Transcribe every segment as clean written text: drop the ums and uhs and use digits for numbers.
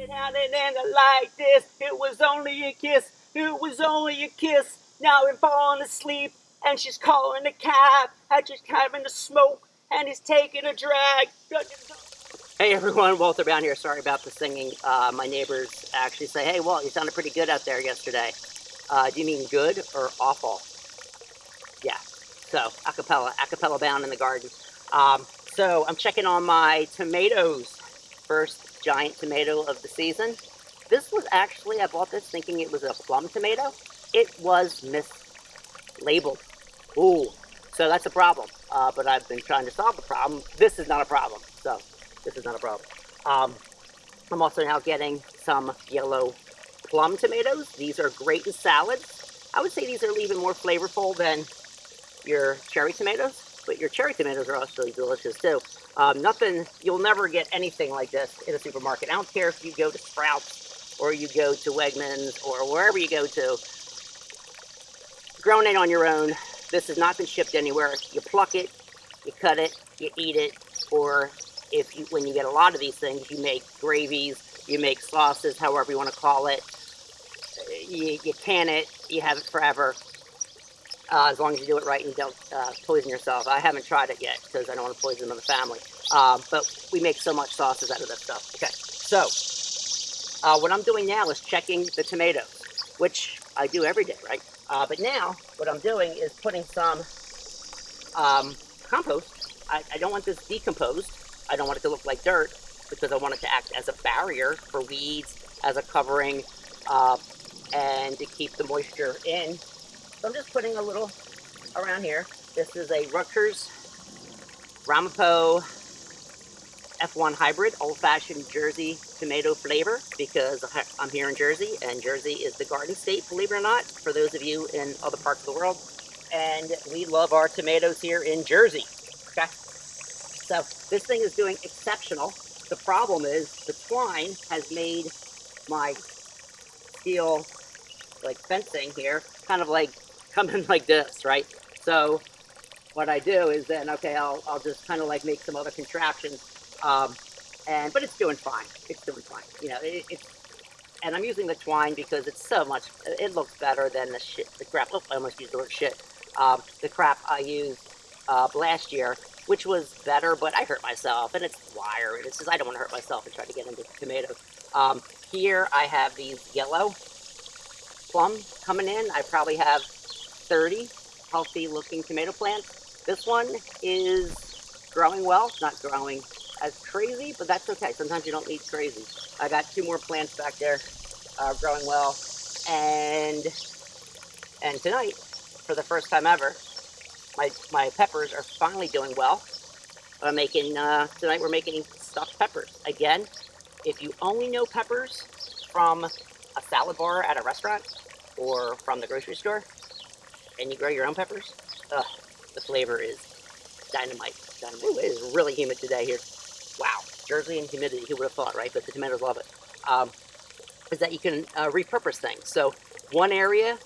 it out and then like this. It was only a kiss. It was only a kiss. Now we're falling asleep and she's calling a cab. I just having a smoke and he's taking a drag. Hey everyone, Walter Bowne here. Sorry about the singing. My neighbors actually say, "Hey Walt, you sounded pretty good out there yesterday." Do you mean good or awful? Yeah. So acapella Bowne in the garden. So I'm checking on my tomatoes. First giant tomato of the season. This was actually, I bought this thinking it was a plum tomato. It was mislabeled. Ooh, so that's a problem. But I've been trying to solve the problem. This is not a problem. So this is not a problem. I'm also now getting some yellow plum tomatoes. These are great in salads. I would say these are even more flavorful than your cherry tomatoes, but your cherry tomatoes are also delicious too. You'll never get anything like this in a supermarket. I don't care if you go to Sprouts or you go to Wegmans or wherever you go to. Grown it on your own. This has not been shipped anywhere. You pluck it, you cut it, you eat it, or when you get a lot of these things, you make gravies, you make sauces, however you want to call it. You can it, you have it forever. As long as you do it right and don't poison yourself. I haven't tried it yet because I don't want to poison the family. But we make so much sauces out of that stuff. Okay, so what I'm doing now is checking the tomatoes, which I do every day, right? But now what I'm doing is putting some compost. I don't want this decomposed. I don't want it to look like dirt because I want it to act as a barrier for weeds, as a covering, and to keep the moisture in. So I'm just putting a little around here. This is a Rutgers Ramapo F1 hybrid, old-fashioned Jersey tomato flavor, because I'm here in Jersey, and Jersey is the garden state, believe it or not, for those of you in other parts of the world. And we love our tomatoes here in Jersey. Okay? So this thing is doing exceptional. The problem is the twine has made my steel fencing here kind of come in like this, right? So what I do is then, okay, I'll just kind of make some other contraptions, but it's doing fine. It's doing fine. You know, and I'm using the twine because it's so much. It looks better than the crap. Oh, I almost used the word shit. The crap I used last year, which was better, but I hurt myself, and it's wire. And it's just I don't want to hurt myself and try to get into tomatoes. Here I have these yellow plum coming in. I probably have 30 healthy looking tomato plants. This one is growing well. It's not growing as crazy, but that's okay. Sometimes you don't need crazy. I got 2 more plants back there growing well. And tonight, for the first time ever, my peppers are finally doing well. Tonight we're making stuffed peppers. Again, if you only know peppers from a salad bar at a restaurant or from the grocery store, and you grow your own peppers, the flavor is dynamite. Ooh, it is really humid today here. Wow, Jersey and humidity, who would have thought, right? But the tomatoes love it. Is that you can repurpose things. So one area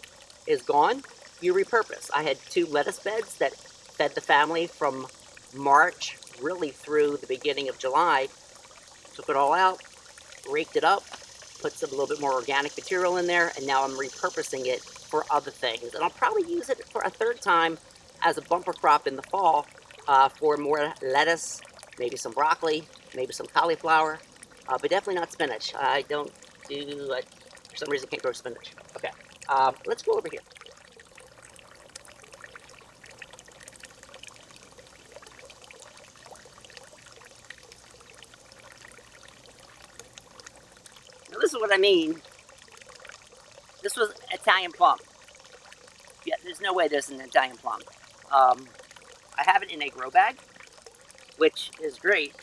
is gone, you repurpose. I had 2 lettuce beds that fed the family from March really through the beginning of July. Took it all out, raked it up, put a little bit more organic material in there, and now I'm repurposing it for other things. And I'll probably use it for a 3rd time as a bumper crop in the fall for more lettuce, maybe some broccoli, maybe some cauliflower, but definitely not spinach. I don't do, for some reason, can't grow spinach. Okay, let's go over here. Now, this is what I mean. This was Italian plum. Yeah, there's no way this is an Italian plum. I have it in a grow bag, which is great,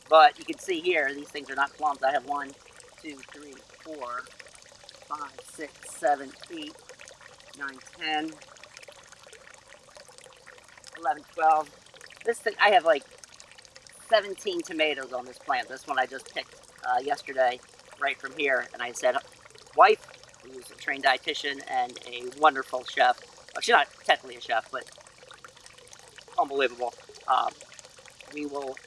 but you can see here, these things are not plums. I have 1, 2, 3, 4, 5, 6, 7, 8, 9, 10, 11, 12. This thing, I have 17 tomatoes on this plant. This one I just picked yesterday, right from here, and I said, wife, who's a trained dietitian and a wonderful chef. Well, she's not technically a chef, but unbelievable. We will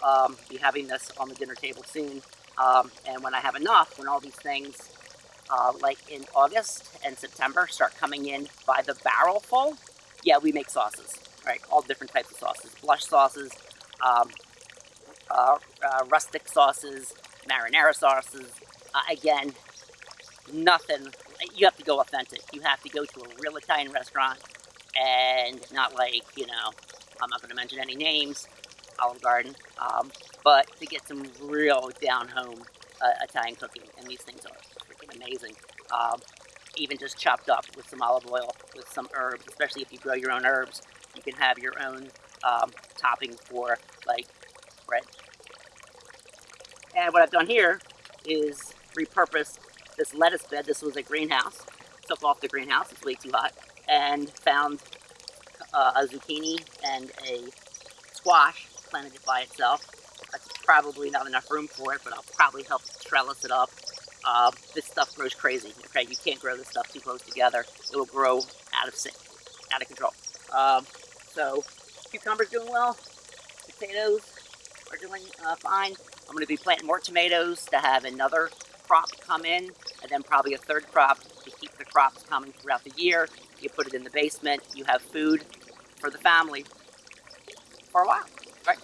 be having this on the dinner table soon. And when I have enough, when all these things, like in August and September, start coming in by the barrel full, yeah, we make sauces, right? All different types of sauces, blush sauces, um, rustic sauces, marinara sauces. Again, nothing. You have to go authentic. You have to go to a real Italian restaurant, and not like, I'm not going to mention any names, Olive Garden, but to get some real down home Italian cooking, and these things are freaking amazing. Um, Even just chopped up with some olive oil, with some herbs, especially if you grow your own herbs, you can have your own topping for like bread. And what I've done here is repurpose this lettuce bed. This was a greenhouse. Took off the greenhouse, it's way too hot, and found a zucchini and a squash planted it by itself. That's probably not enough room for it, but I'll probably help trellis it up. This stuff grows crazy. Okay, you can't grow this stuff too close together. It will grow out of control. Um, so cucumbers doing well. Potatoes are doing fine. I'm going to be planting more tomatoes to have another crop come in, and then probably a third crop to keep the crops coming throughout the year. You put it in the basement. You have food for the family for a while. Right?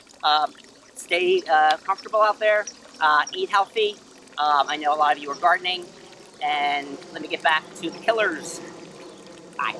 Stay comfortable out there. Eat healthy. I know a lot of you are gardening. And let me get back to the killers. Bye.